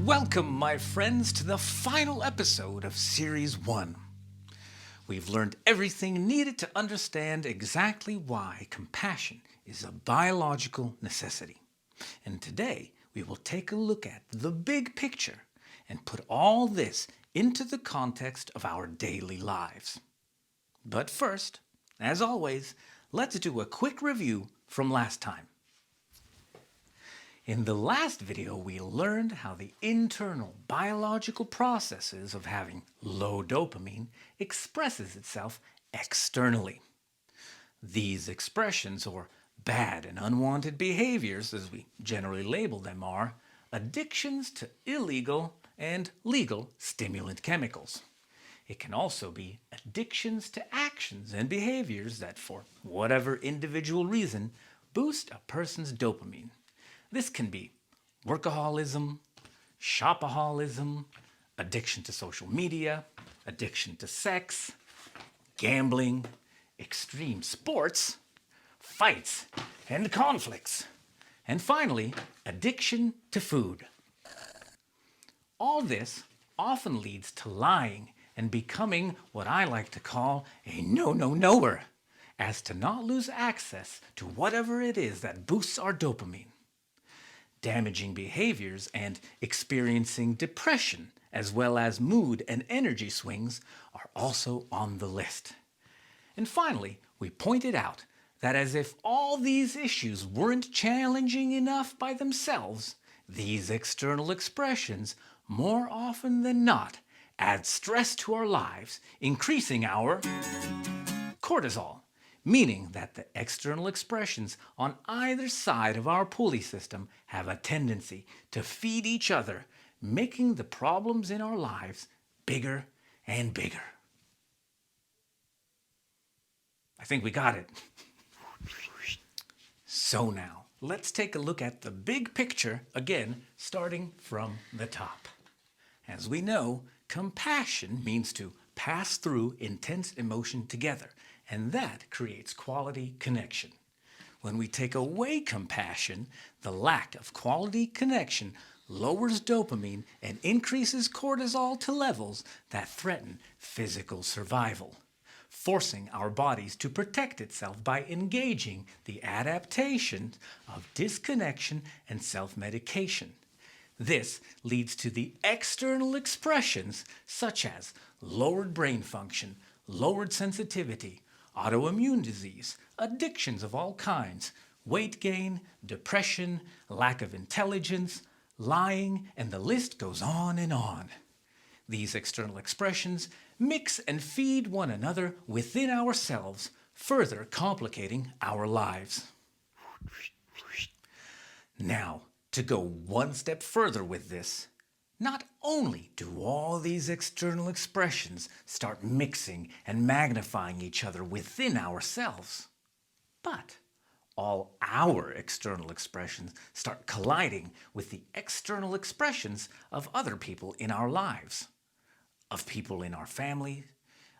Welcome, my friends, to the final episode of Series 1. We've learned everything needed to understand exactly why compassion is a biological necessity. And today, we will take a look at the big picture and put all this into the context of our daily lives. But first, as always, let's do a quick review from last time. In the last video, we learned how the internal biological processes of having low dopamine expresses itself externally. These expressions, or bad and unwanted behaviors, as we generally label them, are addictions to illegal and legal stimulant chemicals. It can also be addictions to actions and behaviors that, for whatever individual reason, boost a person's dopamine. This can be workaholism, shopaholism, addiction to social media, addiction to sex, gambling, extreme sports, fights and conflicts, and finally, addiction to food. All this often leads to lying and becoming what I like to call a no-no-knower, as to not lose access to whatever it is that boosts our dopamine. Damaging behaviors and experiencing depression, as well as mood and energy swings, are also on the list. And finally, we pointed out that as if all these issues weren't challenging enough by themselves, these external expressions, more often than not, add stress to our lives, increasing our cortisol, meaning that the external expressions on either side of our pulley system have a tendency to feed each other, making the problems in our lives bigger and bigger. I think we got it. So now, let's take a look at the big picture again, starting from the top. As we know, compassion means to pass through intense emotion together, and that creates quality connection. When we take away compassion, the lack of quality connection lowers dopamine and increases cortisol to levels that threaten physical survival, forcing our bodies to protect itself by engaging the adaptation of disconnection and self-medication. This leads to the external expressions such as lowered brain function, lowered sensitivity, autoimmune disease, addictions of all kinds, weight gain, depression, lack of intelligence, lying, and the list goes on and on. These external expressions mix and feed one another within ourselves, further complicating our lives. Now, to go one step further with this, not only do all these external expressions start mixing and magnifying each other within ourselves, but all our external expressions start colliding with the external expressions of other people in our lives, of people in our family,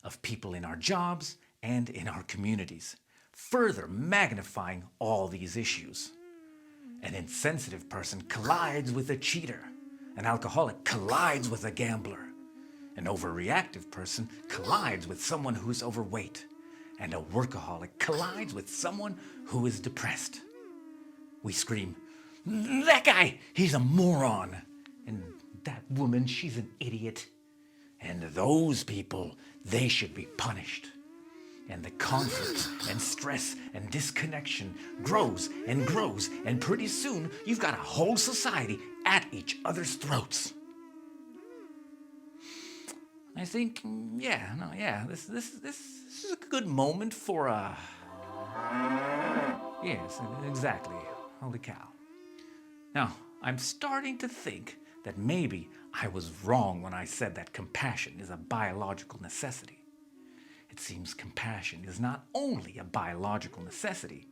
of people in our jobs, and in our communities, further magnifying all these issues. An insensitive person collides with a cheater. An alcoholic collides with a gambler. An overreactive person collides with someone who's overweight. And a workaholic collides with someone who is depressed. We scream, "That guy, he's a moron!" And "That woman, she's an idiot!" And those people, they should be punished. And the conflict and stress and disconnection grows and grows, and pretty soon you've got a whole society at each other's throats. I think, this is a good moment for a... Yes, exactly. Holy cow. Now, I'm starting to think that maybe I was wrong when I said that compassion is a biological necessity. It seems compassion is not only a biological necessity,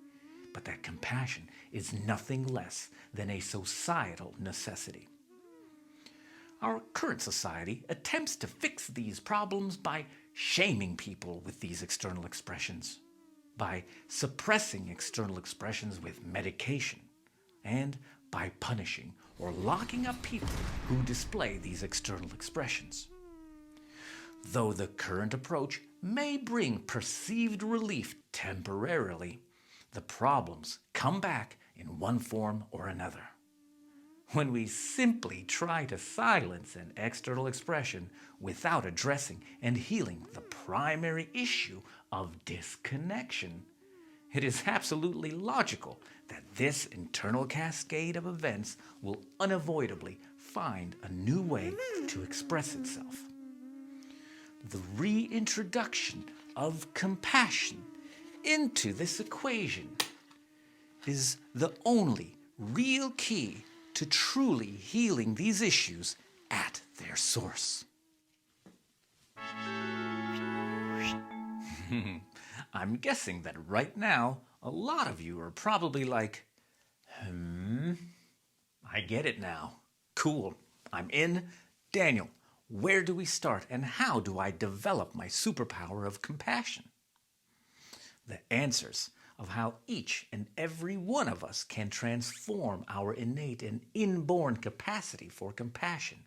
but that compassion is nothing less than a societal necessity. Our current society attempts to fix these problems by shaming people with these external expressions, by suppressing external expressions with medication, and by punishing or locking up people who display these external expressions. Though the current approach may bring perceived relief temporarily, the problems come back in one form or another. When we simply try to silence an external expression without addressing and healing the primary issue of disconnection, it is absolutely logical that this internal cascade of events will unavoidably find a new way to express itself. The reintroduction of compassion into this equation is the only real key to truly healing these issues at their source. I'm guessing that right now, a lot of you are probably like, I get it now. Cool, I'm in. Daniel, where do we start and how do I develop my superpower of compassion? The answers of how each and every one of us can transform our innate and inborn capacity for compassion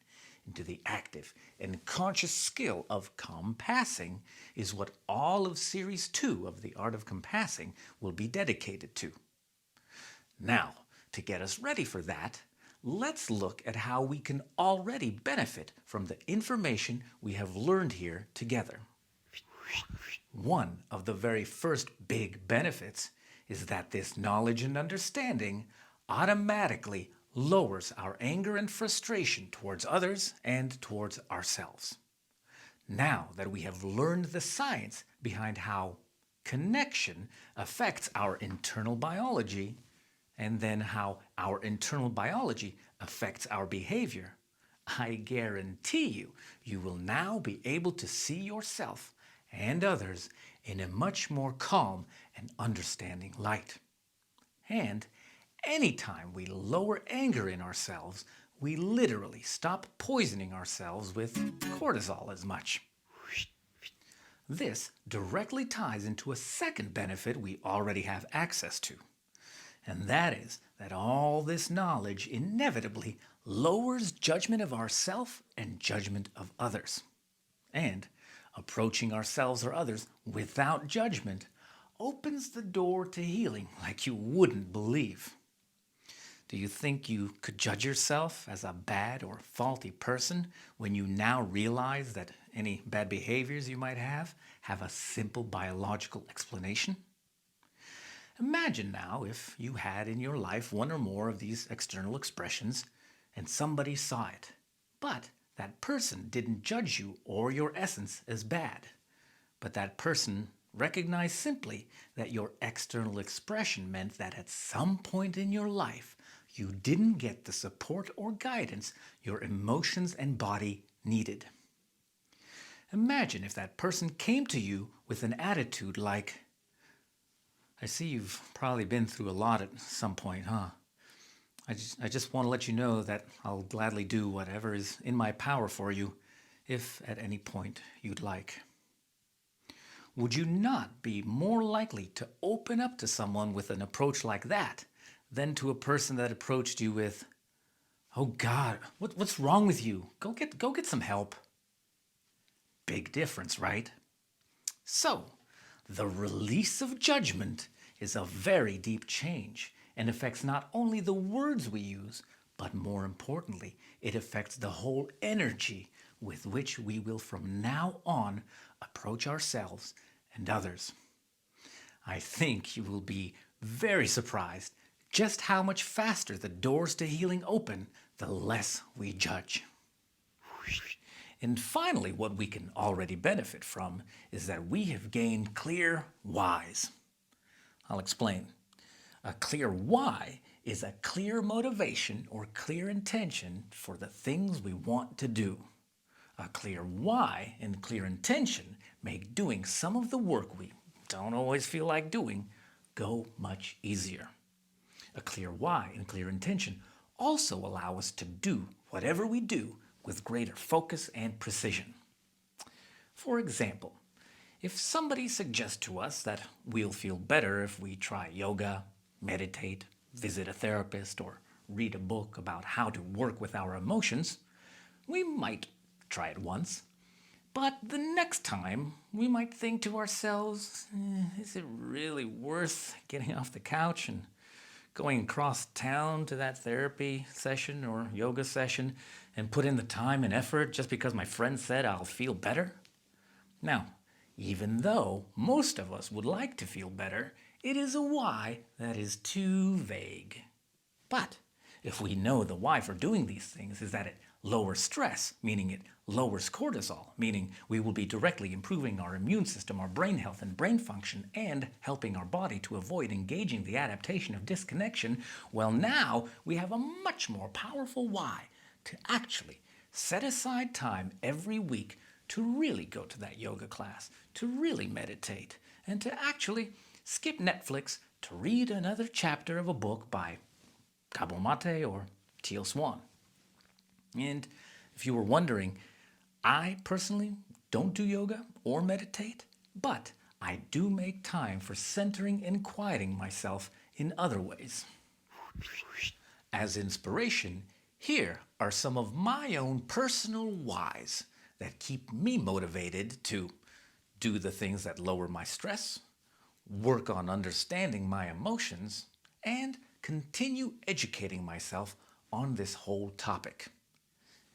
into the active and conscious skill of compassing is what all of Series 2 of The Art of Compassing will be dedicated to. Now, to get us ready for that, let's look at how we can already benefit from the information we have learned here together. One of the very first big benefits is that this knowledge and understanding automatically lowers our anger and frustration towards others and towards ourselves. Now that we have learned the science behind how connection affects our internal biology, and then how our internal biology affects our behavior, I guarantee you, you will now be able to see yourself and others in a much more calm and understanding light. And anytime we lower anger in ourselves, we literally stop poisoning ourselves with cortisol as much. This directly ties into a second benefit we already have access to, and that is that all this knowledge inevitably lowers judgment of ourself and judgment of others. And approaching ourselves or others without judgment opens the door to healing like you wouldn't believe. Do you think you could judge yourself as a bad or faulty person when you now realize that any bad behaviors you might have a simple biological explanation? Imagine now if you had in your life one or more of these external expressions and somebody saw it, but that person didn't judge you or your essence as bad, but that person recognized simply that your external expression meant that at some point in your life you didn't get the support or guidance your emotions and body needed. Imagine if that person came to you with an attitude like, I see you've probably been through a lot at some point, huh? I just want to let you know that I'll gladly do whatever is in my power for you, if at any point you'd like. Would you not be more likely to open up to someone with an approach like that than to a person that approached you with, "Oh God, what's wrong with you? Go get some help." Big difference, right? So, the release of judgment is a very deep change and affects not only the words we use, but more importantly, it affects the whole energy with which we will from now on approach ourselves and others. I think you will be very surprised just how much faster the doors to healing open the less we judge. And finally, what we can already benefit from is that we have gained clear whys. I'll explain. A clear why is a clear motivation or clear intention for the things we want to do. A clear why and clear intention make doing some of the work we don't always feel like doing go much easier. A clear why and clear intention also allow us to do whatever we do with greater focus and precision. For example, if somebody suggests to us that we'll feel better if we try yoga, meditate, visit a therapist, or read a book about how to work with our emotions, we might try it once. But the next time, we might think to ourselves, is it really worth getting off the couch and going across town to that therapy session or yoga session and put in the time and effort just because my friend said I'll feel better? Now, even though most of us would like to feel better, it is a why that is too vague. But if we know the why for doing these things is that it lowers stress, meaning it lowers cortisol, meaning we will be directly improving our immune system, our brain health and brain function, and helping our body to avoid engaging the adaptation of disconnection, well, now we have a much more powerful why to actually set aside time every week to really go to that yoga class, to really meditate, and to actually skip Netflix to read another chapter of a book by Gabor Mate or Teal Swan. And if you were wondering, I personally don't do yoga or meditate, but I do make time for centering and quieting myself in other ways. As inspiration, here are some of my own personal whys that keep me motivated to do the things that lower my stress, work on understanding my emotions, and continue educating myself on this whole topic,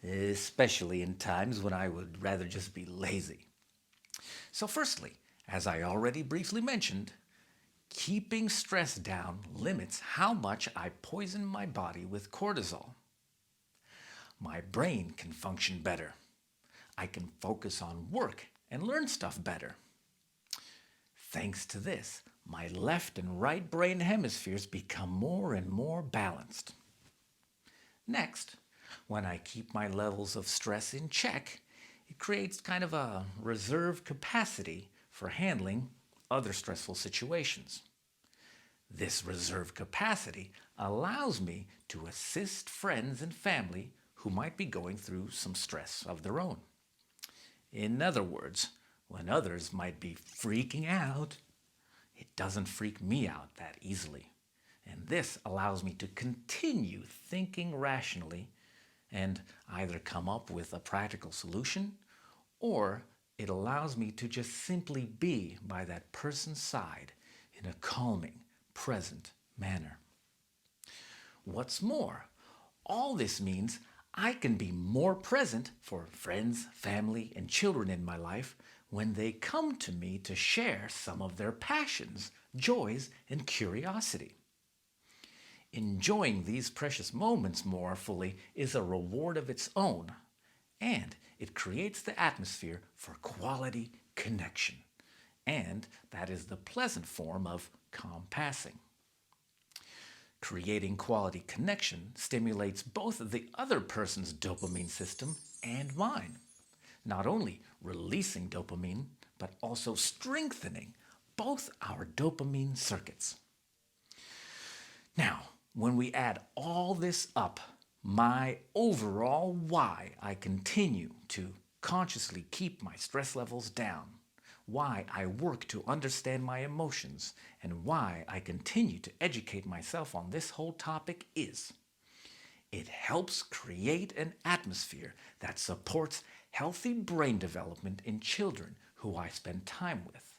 especially in times when I would rather just be lazy. So firstly, as I already briefly mentioned, keeping stress down limits how much I poison my body with cortisol. My brain can function better. I can focus on work and learn stuff better. Thanks to this, my left and right brain hemispheres become more and more balanced. Next, when I keep my levels of stress in check, it creates kind of a reserve capacity for handling other stressful situations. This reserve capacity allows me to assist friends and family who might be going through some stress of their own. In other words, when others might be freaking out, it doesn't freak me out that easily. And this allows me to continue thinking rationally and either come up with a practical solution, or it allows me to just simply be by that person's side in a calming, present manner. What's more, all this means I can be more present for friends, family, and children in my life when they come to me to share some of their passions, joys, and curiosity. Enjoying these precious moments more fully is a reward of its own, and it creates the atmosphere for quality connection. And that is the pleasant form of calm passing. Creating quality connection stimulates both the other person's dopamine system and mine, not only releasing dopamine, but also strengthening both our dopamine circuits. Now, when we add all this up, my overall why I continue to consciously keep my stress levels down, why I work to understand my emotions, and why I continue to educate myself on this whole topic is it helps create an atmosphere that supports healthy brain development in children who I spend time with.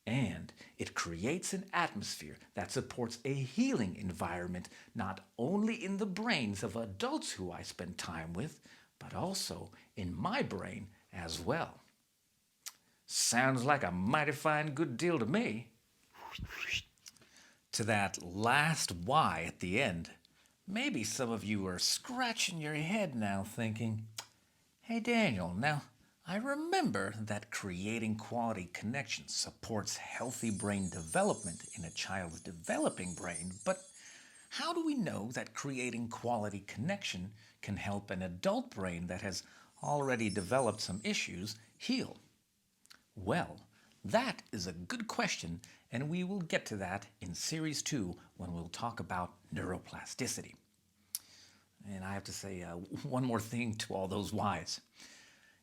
And it creates an atmosphere that supports a healing environment not only in the brains of adults who I spend time with, but also in my brain as well. Sounds like a mighty fine good deal to me. To that last why at the end, maybe some of you are scratching your head now thinking, hey Daniel, now I remember that creating quality connections supports healthy brain development in a child's developing brain, but how do we know that creating quality connection can help an adult brain that has already developed some issues heal? Well, that is a good question, and we will get to that in Series 2 when we'll talk about neuroplasticity. And I have to say one more thing to all those whys.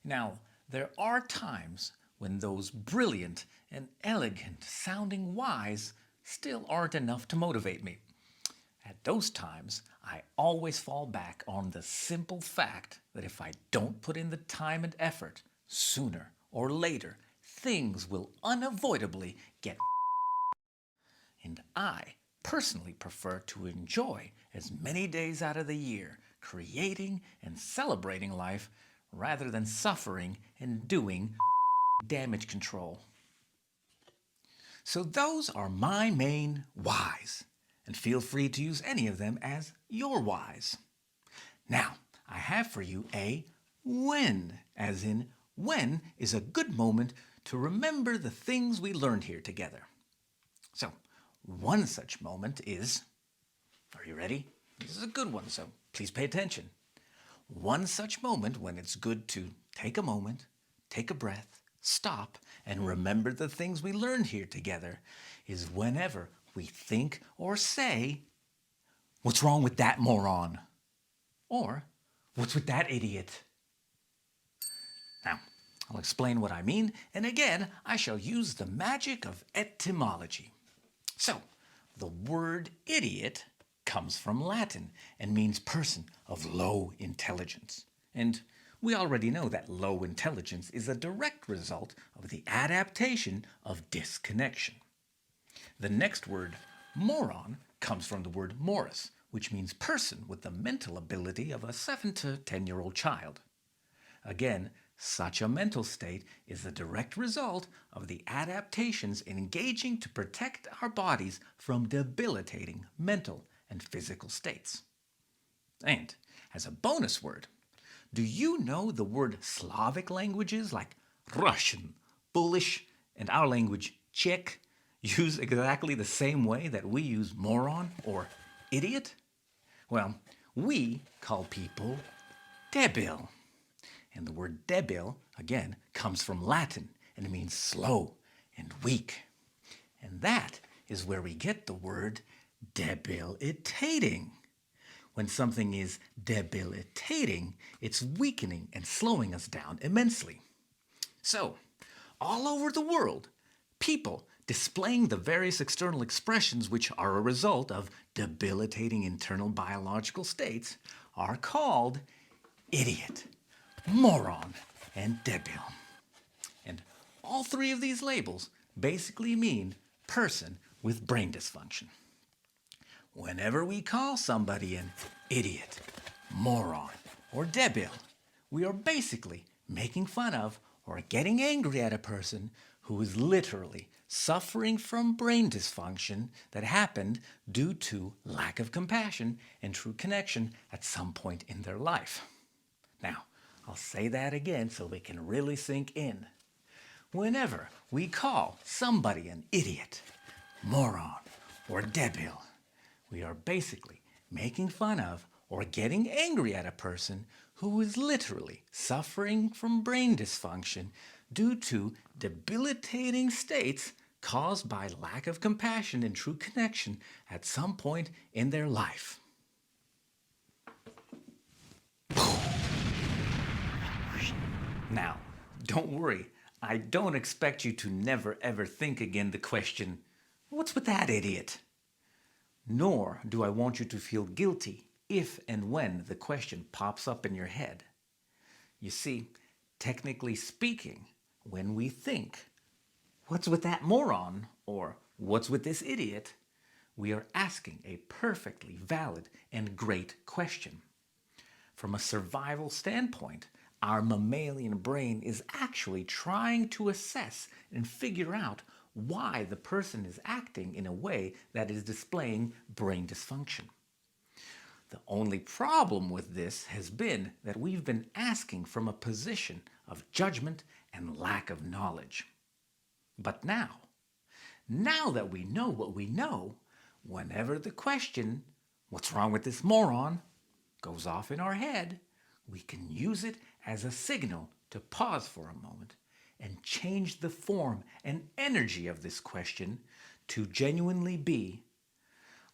Now, there are times when those brilliant and elegant sounding whys still aren't enough to motivate me. At those times, I always fall back on the simple fact that if I don't put in the time and effort, sooner or later, things will unavoidably get. And I personally prefer to enjoy as many days out of the year creating and celebrating life rather than suffering and doing damage control. So those are my main whys, and feel free to use any of them as your whys. Now, I have for you a when, as in when is a good moment to remember the things we learned here together. So, one such moment is, are you ready? This is a good one, so please pay attention. One such moment when it's good to take a moment, take a breath, stop, and remember the things we learned here together is whenever we think or say, "What's wrong with that moron?" Or, "What's with that idiot?" Now, I'll explain what I mean, and again, I shall use the magic of etymology. So, the word idiot comes from Latin and means person of low intelligence. And we already know that low intelligence is a direct result of the adaptation of disconnection. The next word, moron, comes from the word morus, which means person with the mental ability of a 7 to 10-year-old child. Again, such a mental state is the direct result of the adaptations engaging to protect our bodies from debilitating mental and physical states. And as a bonus word, do you know the word Slavic languages like Russian, Polish, and our language Czech use exactly the same way that we use moron or idiot? Well, we call people debil. And the word debil, again, comes from Latin and it means slow and weak. And that is where we get the word debilitating. When something is debilitating, it's weakening and slowing us down immensely. So, all over the world, people displaying the various external expressions which are a result of debilitating internal biological states are called idiot, moron, and debil. And all three of these labels basically mean person with brain dysfunction. Whenever we call somebody an idiot, moron, or debil, we are basically making fun of or getting angry at a person who is literally suffering from brain dysfunction that happened due to lack of compassion and true connection at some point in their life. Now, I'll say that again so it can really sink in. Whenever we call somebody an idiot, moron, or debil, we are basically making fun of or getting angry at a person who is literally suffering from brain dysfunction due to debilitating states caused by lack of compassion and true connection at some point in their life. Now, don't worry, I don't expect you to never ever think again the question, "What's with that idiot?" Nor do I want you to feel guilty if and when the question pops up in your head. You see, technically speaking, when we think, "What's with that moron?" or "What's with this idiot?" we are asking a perfectly valid and great question. From a survival standpoint, our mammalian brain is actually trying to assess and figure out why the person is acting in a way that is displaying brain dysfunction. The only problem with this has been that we've been asking from a position of judgment and lack of knowledge. But now that we know what we know, whenever the question, "What's wrong with this moron?" goes off in our head, we can use it as a signal to pause for a moment and change the form and energy of this question to genuinely be,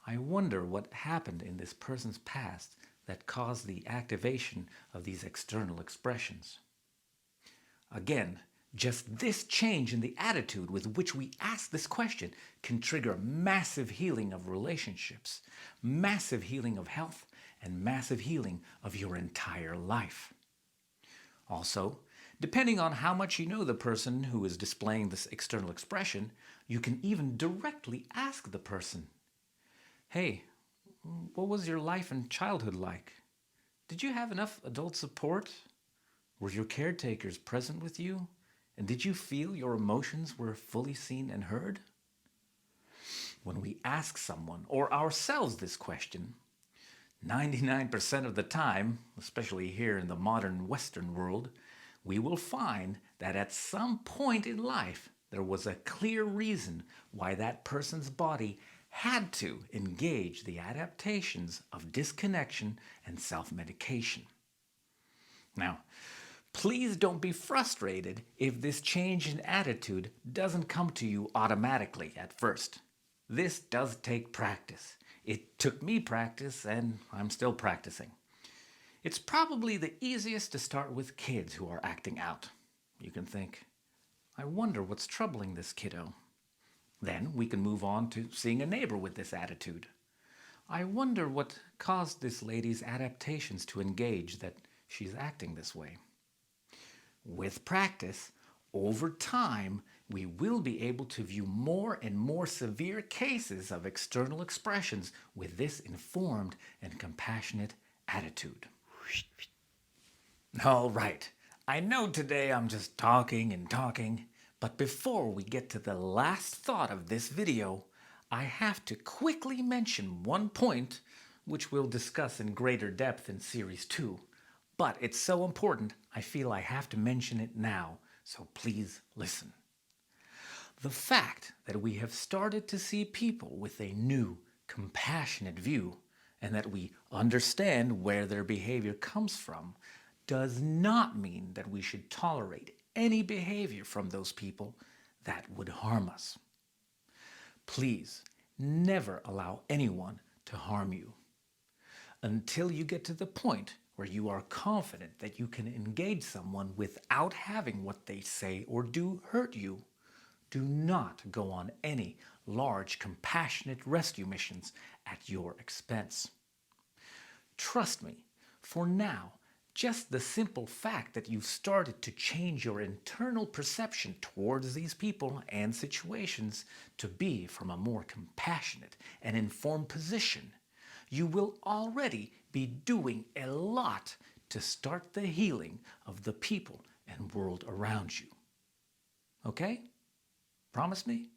"I wonder what happened in this person's past that caused the activation of these external expressions." Again, Just this change in the attitude with which we ask this question can trigger massive healing of relationships, massive healing of health, and massive healing of your entire life. Also, depending on how much you know the person who is displaying this external expression, you can even directly ask the person, "Hey, what was your life and childhood like? Did you have enough adult support? Were your caretakers present with you? And did you feel your emotions were fully seen and heard?" When we ask someone or ourselves this question, 99% of the time, especially here in the modern Western world, we will find that at some point in life there was a clear reason why that person's body had to engage the adaptations of disconnection and self-medication. Now, please don't be frustrated if this change in attitude doesn't come to you automatically at first. This does take practice. It took me practice, and I'm still practicing. It's probably the easiest to start with kids who are acting out. You can think, "I wonder what's troubling this kiddo." Then we can move on to seeing a neighbor with this attitude. "I wonder what caused this lady's adaptations to engage that she's acting this way." With practice, over time, we will be able to view more and more severe cases of external expressions with this informed and compassionate attitude. All right, I know today I'm just talking and talking, but before we get to the last thought of this video, I have to quickly mention one point which we'll discuss in greater depth in Series 2. But it's so important, I feel I have to mention it now, so please listen. The fact that we have started to see people with a new, compassionate view, and that we understand where their behavior comes from, does not mean that we should tolerate any behavior from those people that would harm us. Please never allow anyone to harm you. Until you get to the point where you are confident that you can engage someone without having what they say or do hurt you, do not go on any large compassionate rescue missions at your expense. Trust me, for now, just the simple fact that you've started to change your internal perception towards these people and situations to be from a more compassionate and informed position, you will already be doing a lot to start the healing of the people and world around you. Okay? Promise me?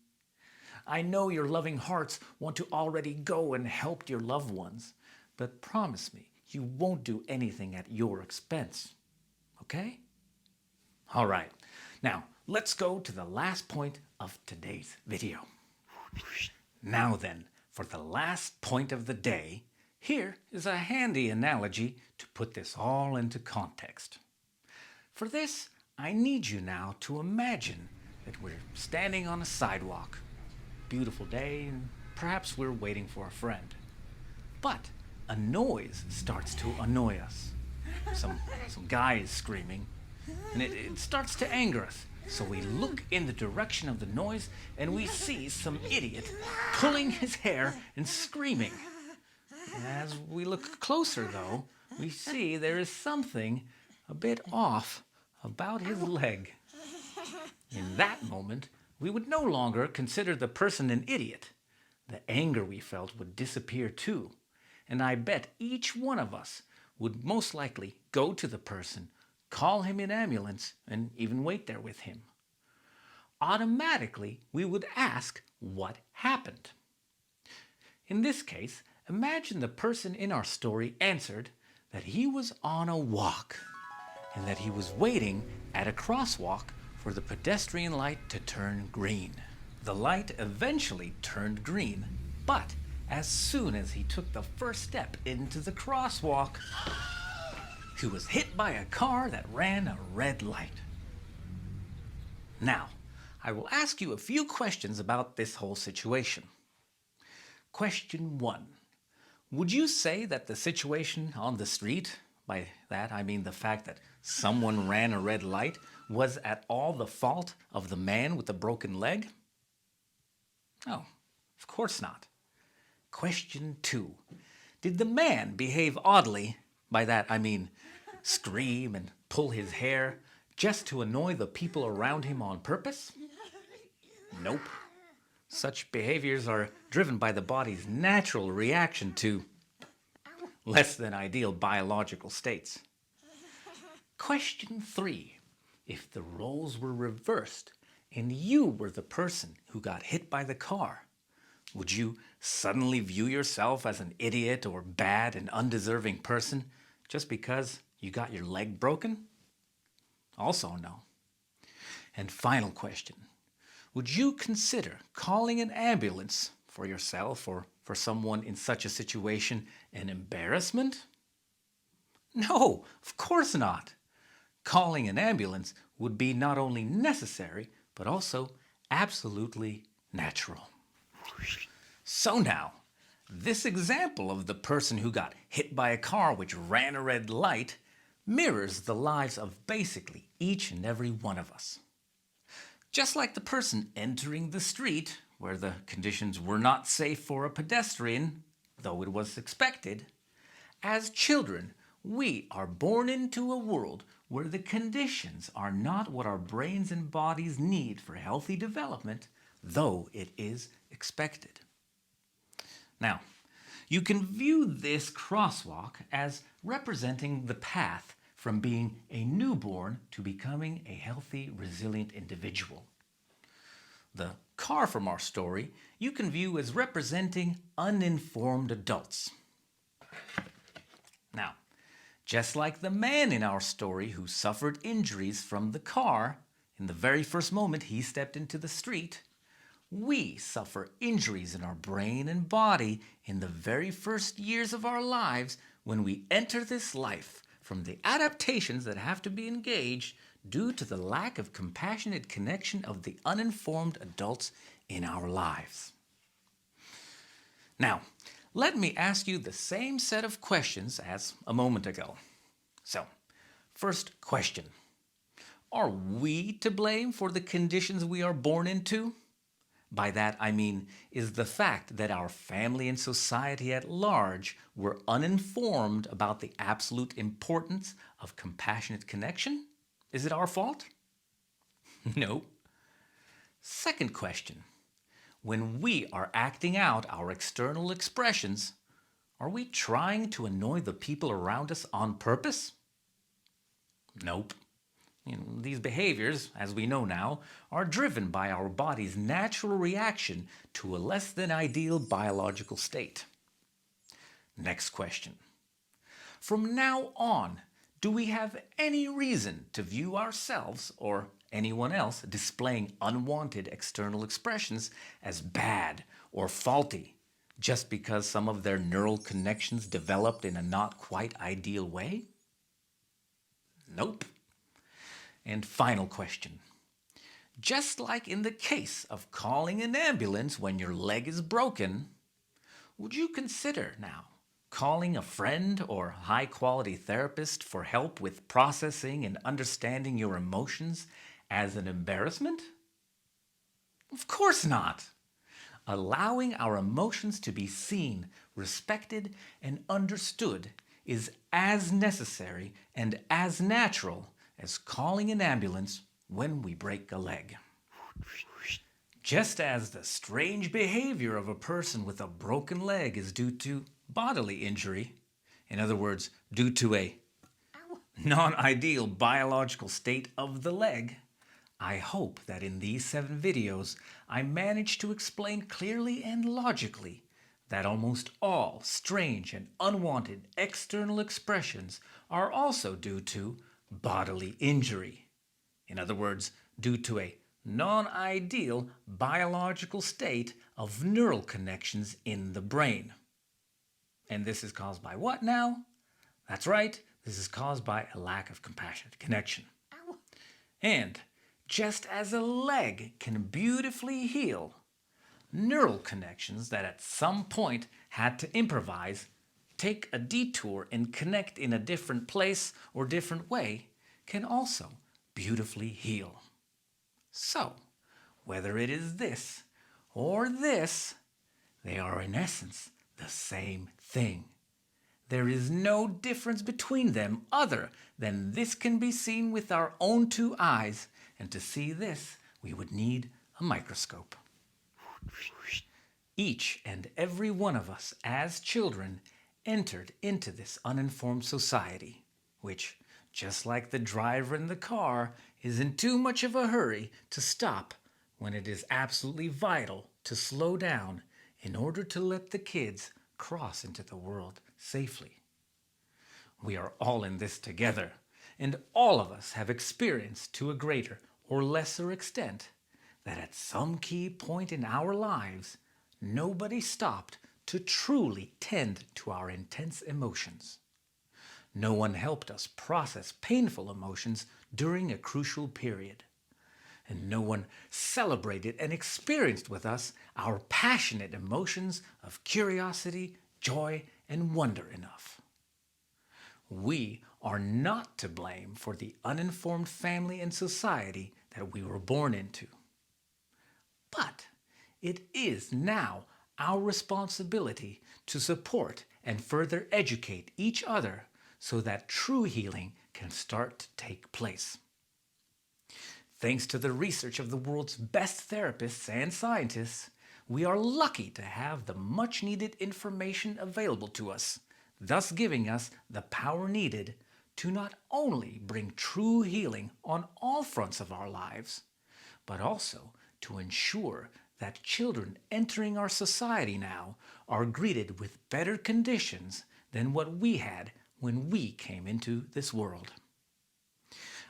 I know your loving hearts want to already go and help your loved ones, but promise me you won't do anything at your expense. Okay? All right. Now, let's go to the last point of today's video. Now then, for the last point of the day, here is a handy analogy to put this all into context. For this, I need you now to imagine that we're standing on a sidewalk. Beautiful day, and perhaps we're waiting for a friend. But a noise starts to annoy us. Some guy is screaming, and it starts to anger us. So we look in the direction of the noise, and we see some idiot pulling his hair and screaming. As we look closer, though, we see there is something a bit off about his leg. In that moment, we would no longer consider the person an idiot. The anger we felt would disappear too, and I bet each one of us would most likely go to the person, call him an ambulance, and even wait there with him. Automatically, we would ask what happened. In this case, imagine the person in our story answered that he was on a walk and that he was waiting at a crosswalk for the pedestrian light to turn green. The light eventually turned green, but as soon as he took the first step into the crosswalk, he was hit by a car that ran a red light. Now, I will ask you a few questions about this whole situation. Question 1. Would you say that the situation on the street, by that I mean the fact that someone ran a red light, was at all the fault of the man with the broken leg? Oh, of course not. Question 2. Did the man behave oddly, by that I mean scream and pull his hair, just to annoy the people around him on purpose? Nope. Such behaviors are driven by the body's natural reaction to less than ideal biological states. Question 3. If the roles were reversed and you were the person who got hit by the car, would you suddenly view yourself as an idiot or bad and undeserving person just because you got your leg broken? Also no. And final question. Would you consider calling an ambulance for yourself or for someone in such a situation an embarrassment? No, of course not. Calling an ambulance would be not only necessary, but also absolutely natural. So now, this example of the person who got hit by a car which ran a red light mirrors the lives of basically each and every one of us. Just like the person entering the street, where the conditions were not safe for a pedestrian, though it was expected, as children, we are born into a world where the conditions are not what our brains and bodies need for healthy development, though it is expected. Now, you can view this crosswalk as representing the path from being a newborn to becoming a healthy, resilient individual. The car from our story you can view as representing uninformed adults. Now, just like the man in our story who suffered injuries from the car in the very first moment he stepped into the street, we suffer injuries in our brain and body in the very first years of our lives when we enter this life from the adaptations that have to be engaged due to the lack of compassionate connection of the uninformed adults in our lives. Now, let me ask you the same set of questions as a moment ago. So, first question. Are we to blame for the conditions we are born into? By that I mean, is the fact that our family and society at large were uninformed about the absolute importance of compassionate connection? Is it our fault? No. Second question. When we are acting out our external expressions, are we trying to annoy the people around us on purpose? Nope. These behaviors, as we know now, are driven by our body's natural reaction to a less than ideal biological state. Next question. From now on, do we have any reason to view ourselves or anyone else displaying unwanted external expressions as bad or faulty just because some of their neural connections developed in a not quite ideal way? Nope. And final question. Just like in the case of calling an ambulance when your leg is broken, would you consider now calling a friend or high-quality therapist for help with processing and understanding your emotions as an embarrassment? Of course not. Allowing our emotions to be seen, respected, and understood is as necessary and as natural as calling an ambulance when we break a leg. Just as the strange behavior of a person with a broken leg is due to bodily injury, in other words, due to a non-ideal biological state of the leg, I hope that in these 7 videos I managed to explain clearly and logically that almost all strange and unwanted external expressions are also due to bodily injury. In other words, due to a non-ideal biological state of neural connections in the brain. And this is caused by what now? That's right, this is caused by a lack of compassionate connection. And just as a leg can beautifully heal, neural connections that at some point had to improvise, take a detour and connect in a different place or different way can also beautifully heal. So, whether it is this or this, they are in essence the same thing. There is no difference between them other than this can be seen with our own two eyes, and to see this we would need a microscope. Each and every one of us as children entered into this uninformed society, which, just like the driver in the car, is in too much of a hurry to stop when it is absolutely vital to slow down in order to let the kids cross into the world safely. We are all in this together, and all of us have experienced to a greater or lesser extent that at some key point in our lives, nobody stopped to truly tend to our intense emotions. No one helped us process painful emotions during a crucial period. And no one celebrated and experienced with us our passionate emotions of curiosity, joy, and wonder enough. We are not to blame for the uninformed family and society that we were born into. But it is now our responsibility to support and further educate each other so that true healing can start to take place. Thanks to the research of the world's best therapists and scientists, we are lucky to have the much needed information available to us, thus giving us the power needed to not only bring true healing on all fronts of our lives, but also to ensure that children entering our society now are greeted with better conditions than what we had when we came into this world.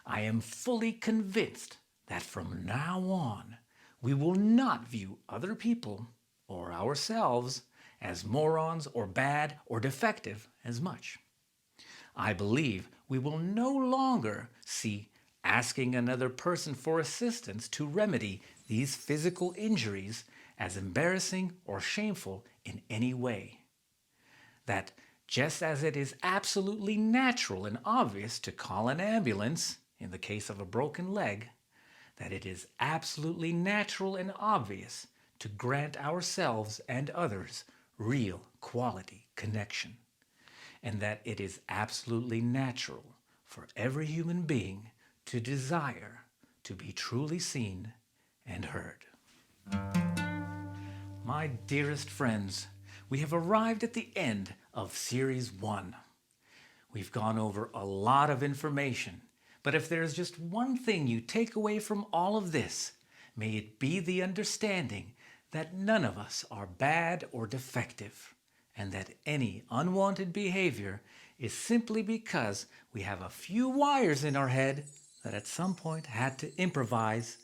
I am fully convinced that from now on, we will not view other people or ourselves as morons or bad or defective as much. I believe we will no longer see asking another person for assistance to remedy these physical injuries as embarrassing or shameful in any way. That just as it is absolutely natural and obvious to call an ambulance in the case of a broken leg, that it is absolutely natural and obvious to grant ourselves and others real quality connection, and that it is absolutely natural for every human being to desire to be truly seen and heard. My dearest friends, we have arrived at the end of Series 1. We've gone over a lot of information, but if there's just one thing you take away from all of this, may it be the understanding that none of us are bad or defective, and that any unwanted behavior is simply because we have a few wires in our head that at some point had to improvise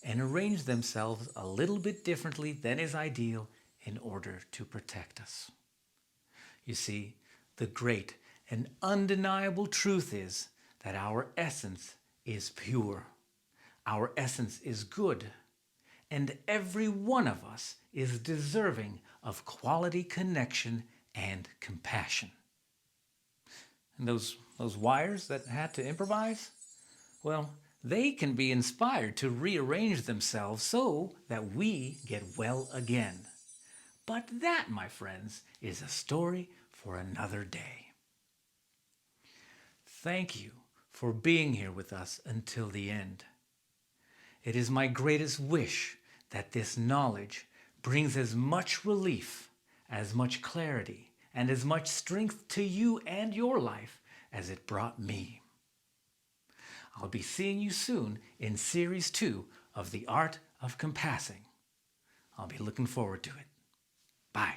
and arrange themselves a little bit differently than is ideal in order to protect us. You see, the great and undeniable truth is that our essence is pure, our essence is good, and every one of us is deserving of quality connection and compassion. And those wires that had to improvise, well, they can be inspired to rearrange themselves so that we get well again. But that, my friends, is a story for another day. Thank you for being here with us until the end. It is my greatest wish that this knowledge brings as much relief, as much clarity, and as much strength to you and your life as it brought me. I'll be seeing you soon in Series 2 of The Art of Compassing. I'll be looking forward to it. Bye.